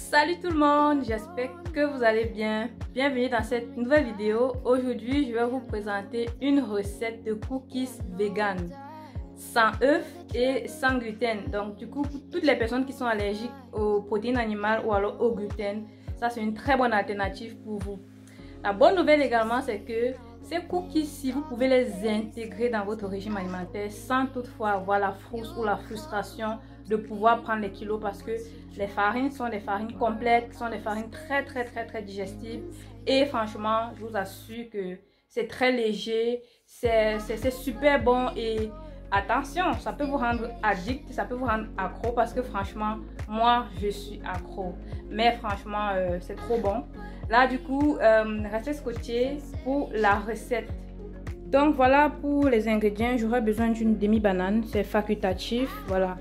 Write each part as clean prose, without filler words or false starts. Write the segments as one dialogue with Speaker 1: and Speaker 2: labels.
Speaker 1: Salut tout le monde, j'espère que vous allez bien. Bienvenue dans cette nouvelle vidéo. Aujourd'hui, je vais vous présenter une recette de cookies vegan, sans œufs et sans gluten. Donc du coup, pour toutes les personnes qui sont allergiques aux protéines animales ou alors au gluten, ça c'est une très bonne alternative pour vous. La bonne nouvelle également, c'est que ces cookies-ci, vous pouvez les intégrer dans votre régime alimentaire sans toutefois avoir la frousse ou la frustration de pouvoir prendre les kilos, parce que les farines sont des farines complètes, sont des farines très digestibles, et franchement je vous assure que c'est très léger, c'est super bon. Et attention, ça peut vous rendre addict, ça peut vous rendre accro, parce que franchement moi je suis accro, mais franchement c'est trop bon. Là du coup restez scotchés pour la recette. Donc voilà pour les ingrédients. J'aurai besoin d'une demi-banane, c'est facultatif, voilà.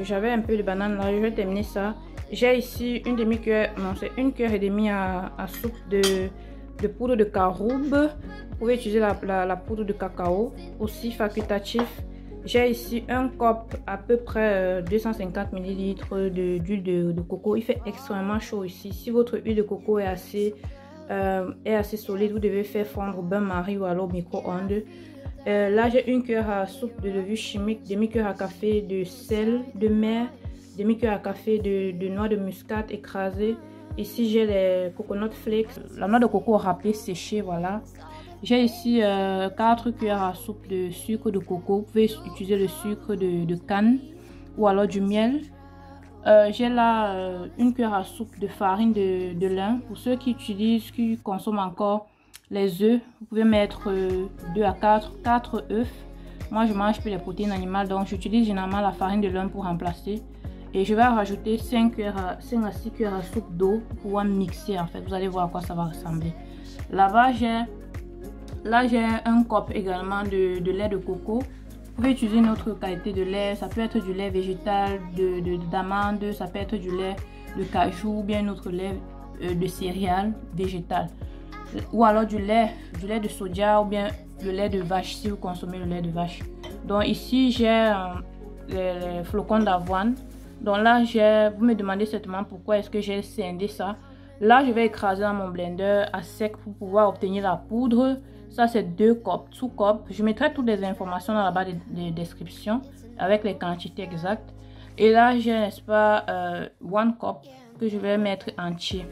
Speaker 1: J'avais un peu de banane là, je vais terminer ça. J'ai ici une demi-cuillère, non c'est une cuillère et demie à soupe de poudre de caroube. Vous pouvez utiliser la poudre de cacao, aussi facultatif. J'ai ici un cop à peu près 250 ml d'huile de coco. Il fait extrêmement chaud ici. Si votre huile de coco est assez solide, vous devez faire fondre bain-marie ou alors micro-ondes. Là j'ai une cuillère à soupe de levure chimique, demi-cuillère à café de sel de mer, demi-cuillère à café de noix de muscade écrasée. Ici j'ai les coconut flakes, la noix de coco râpée séchée, voilà. J'ai ici 4 cuillères à soupe de sucre de coco. Vous pouvez utiliser le sucre de canne ou alors du miel. J'ai là une cuillère à soupe de farine de lin. Pour ceux qui consomment encore les œufs, vous pouvez mettre 2 à 4 œufs. Moi je mange plus les protéines animales, donc j'utilise généralement la farine de lin pour remplacer. Et je vais rajouter 5 à 6 cuillères à soupe d'eau pour pouvoir mixer. En fait, vous allez voir à quoi ça va ressembler. Là-bas j'ai un cop également de lait de coco. Vous pouvez utiliser une autre qualité de lait, ça peut être du lait végétal, d'amande, ça peut être du lait de cajou, ou bien un autre lait de céréales végétales, ou alors du lait de soja, ou bien le lait de vache si vous consommez le lait de vache. Donc ici j'ai les flocons d'avoine. Donc là vous me demandez certainement pourquoi est-ce que j'ai scindé ça. Là je vais écraser dans mon blender à sec pour pouvoir obtenir la poudre. Ça c'est 2 copes, sous-copes. Je mettrai toutes les informations dans la barre de description avec les quantités exactes. Et là j'ai, n'est-ce pas, 1 cup que je vais mettre entier.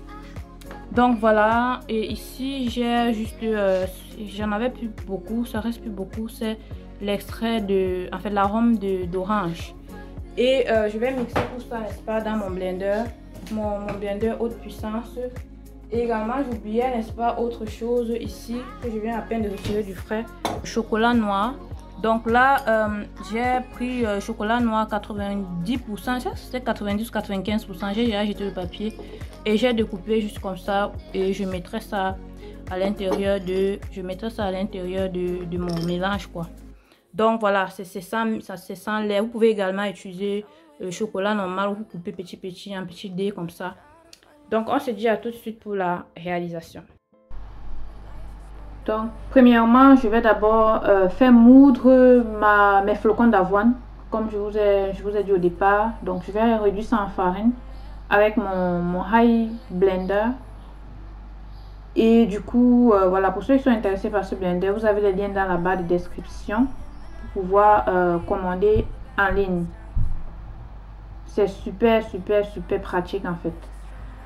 Speaker 1: Donc voilà, et ici j'ai juste, j'en avais plus beaucoup, ça reste plus beaucoup, c'est l'extrait en fait l'arôme d'orange. Et je vais mixer tout ça, n'est-ce pas, dans mon blender, mon blender haute puissance. Et également j'oubliais, n'est-ce pas, autre chose ici que je viens à peine de retirer du frais, chocolat noir. Donc là j'ai pris chocolat noir 90%, c'était 90-95%, j'ai déjà jeté le papier et j'ai découpé juste comme ça, et je mettrai ça à l'intérieur de mon mélange quoi. Donc voilà, c'est sans lait. Vous pouvez également utiliser le chocolat normal, vous coupez petit un petit dé comme ça. Donc on se dit à tout de suite pour la réalisation. Donc premièrement je vais d'abord faire moudre mes flocons d'avoine comme je vous ai dit au départ. Donc je vais réduire ça en farine avec mon high blender. Et du coup voilà, pour ceux qui sont intéressés par ce blender, vous avez les liens dans la barre de description pour pouvoir commander en ligne. C'est super pratique en fait.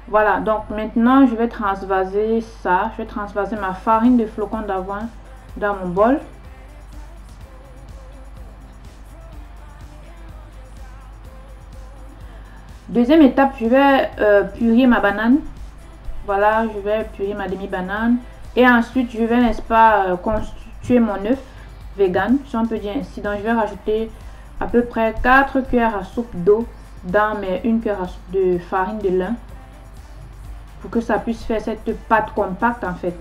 Speaker 1: Voilà, donc maintenant je vais transvaser ça. Je vais transvaser ma farine de flocons d'avoine dans mon bol. Deuxième étape, je vais purer ma banane. Voilà, je vais purer ma demi-banane. Et ensuite, je vais, n'est-ce pas, constituer mon œuf vegan, si on peut dire ainsi. Donc je vais rajouter à peu près 4 cuillères à soupe d'eau dans mes 1 cuillère à soupe de farine de lin, pour que ça puisse faire cette pâte compacte en fait,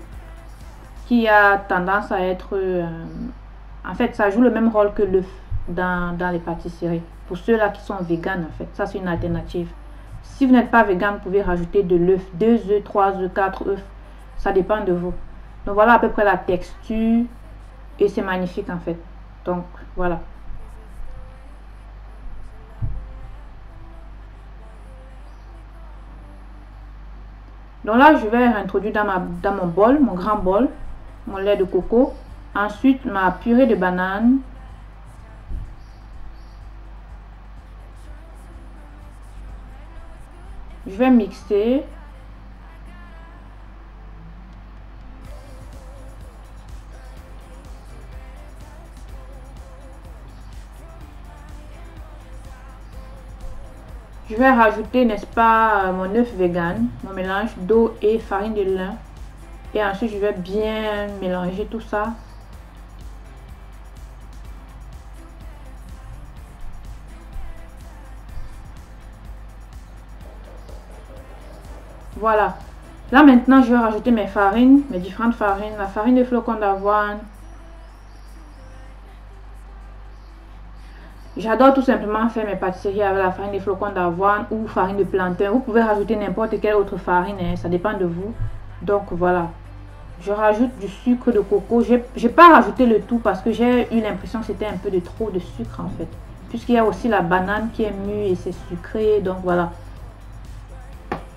Speaker 1: qui a tendance à être en fait ça joue le même rôle que l'œuf dans les pâtisseries. Pour ceux là qui sont véganes en fait, ça c'est une alternative. Si vous n'êtes pas vegan, vous pouvez rajouter de l'œuf, 2 œufs, 3 œufs, 4 œufs, ça dépend de vous. Donc voilà à peu près la texture, et c'est magnifique en fait. Donc voilà.
Speaker 2: Donc là, je vais introduire dans mon bol, mon grand bol, mon lait de coco. Ensuite, ma purée de banane. Je vais mixer. Je vais rajouter, n'est-ce pas, mon œuf vegan, mon mélange d'eau et farine de lin. Et ensuite, je vais bien mélanger tout ça. Voilà. Là, maintenant, je vais rajouter mes farines, mes différentes farines. La farine de flocons d'avoine. J'adore tout simplement faire mes pâtisseries avec la farine de flocons d'avoine ou farine de plantain. Vous pouvez rajouter n'importe quelle autre farine, hein, ça dépend de vous. Donc voilà. Je rajoute du sucre de coco. J'ai pas rajouté le tout parce que j'ai eu l'impression que c'était un peu de trop de sucre en fait. Puisqu'il y a aussi la banane qui est mûre et c'est sucré. Donc voilà.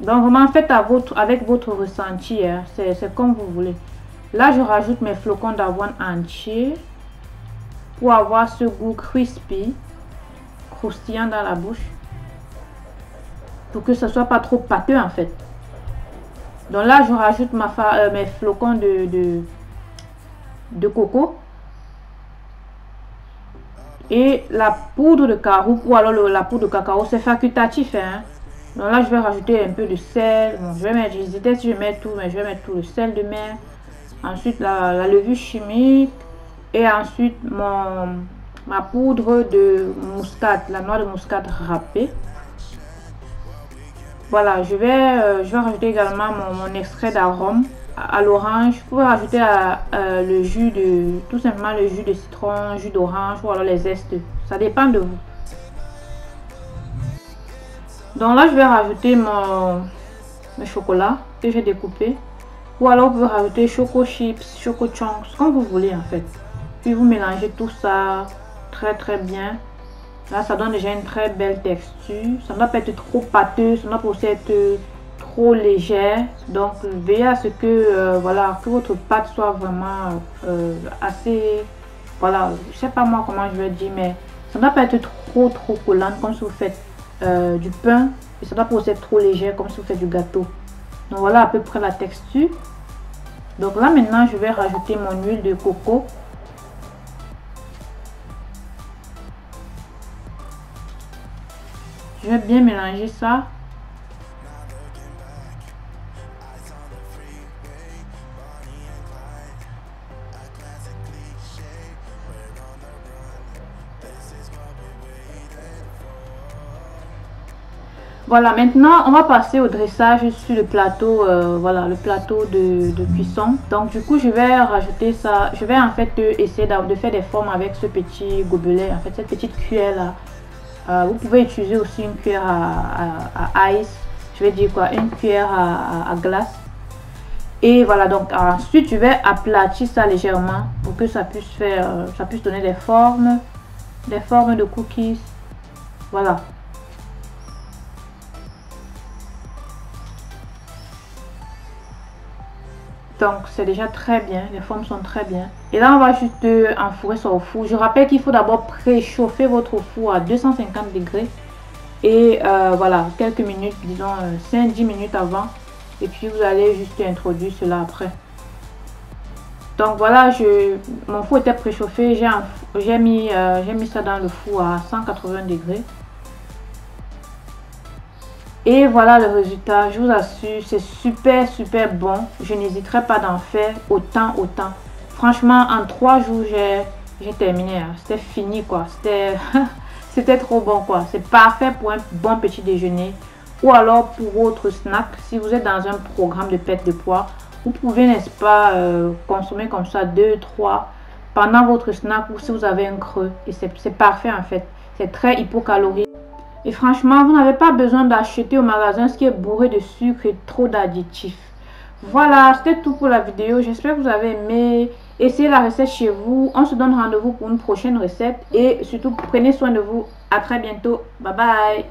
Speaker 2: Donc vraiment faites avec votre ressenti. Hein. C'est comme vous voulez. Là je rajoute mes flocons d'avoine entiers. Pour avoir ce goût crispy, croustillant dans la bouche. Pour que ce soit pas trop pâteux en fait. Donc là je rajoute mes flocons de coco. Et la poudre de caroube ou alors la poudre de cacao, c'est facultatif. Hein. Donc là je vais rajouter un peu de sel. Bon, j'hésitais si je mets tout, mais je vais mettre tout le sel de mer. Ensuite la levure chimique. Et ensuite ma poudre de muscade, la noix de muscade râpée. Voilà, je vais rajouter également mon extrait d'arôme à l'orange. Vous pouvez rajouter le jus tout simplement le jus de citron, jus d'orange ou alors les zestes. Ça dépend de vous. Donc là, je vais rajouter mes chocolats que j'ai découpé. Ou alors vous pouvez rajouter choco chips, choco chunks, comme vous voulez en fait. Puis vous mélangez tout ça très bien. Là, ça donne déjà une très belle texture. Ça ne doit pas être trop pâteux, ça ne doit pas aussi être trop légère. Donc, veillez à ce que, voilà, que votre pâte soit vraiment assez... Voilà, je sais pas moi comment je vais dire, mais ça ne doit pas être trop collante comme si vous faites du pain. Et ça ne doit pas aussi être trop légère comme si vous faites du gâteau. Donc, voilà à peu près la texture. Donc là, maintenant, je vais rajouter mon huile de coco. Je vais bien mélanger ça. Voilà, maintenant on va passer au dressage sur le plateau, voilà, le plateau de cuisson. Donc du coup je vais rajouter ça, je vais en fait essayer de faire des formes avec ce petit gobelet, en fait cette petite cuillère là. Vous pouvez utiliser aussi une cuillère à ice, je vais dire quoi, une cuillère à glace. Et voilà, donc ensuite je vais aplatir ça légèrement pour que ça puisse faire, ça puisse donner des formes de cookies. Voilà. Donc c'est déjà très bien, les formes sont très bien. Et là on va juste enfourrer ça au four. Je rappelle qu'il faut d'abord préchauffer votre four à 250 degrés. Et voilà, quelques minutes, disons 5-10 minutes avant. Et puis vous allez juste introduire cela après. Donc voilà, mon four était préchauffé, j'ai mis ça dans le four à 180 degrés. Et voilà le résultat, je vous assure, c'est super bon. Je n'hésiterai pas d'en faire autant. Franchement, en 3 jours, j'ai terminé. Hein. C'était fini quoi. C'était trop bon quoi. C'est parfait pour un bon petit déjeuner. Ou alors pour votre snack. Si vous êtes dans un programme de perte de poids, vous pouvez, n'est-ce pas, consommer comme ça 2-3 pendant votre snack ou si vous avez un creux. Et c'est parfait en fait. C'est très hypocalorique. Et franchement, vous n'avez pas besoin d'acheter au magasin ce qui est bourré de sucre et trop d'additifs. Voilà, c'était tout pour la vidéo. J'espère que vous avez aimé. Essayez la recette chez vous. On se donne rendez-vous pour une prochaine recette. Et surtout, prenez soin de vous. À très bientôt. Bye bye.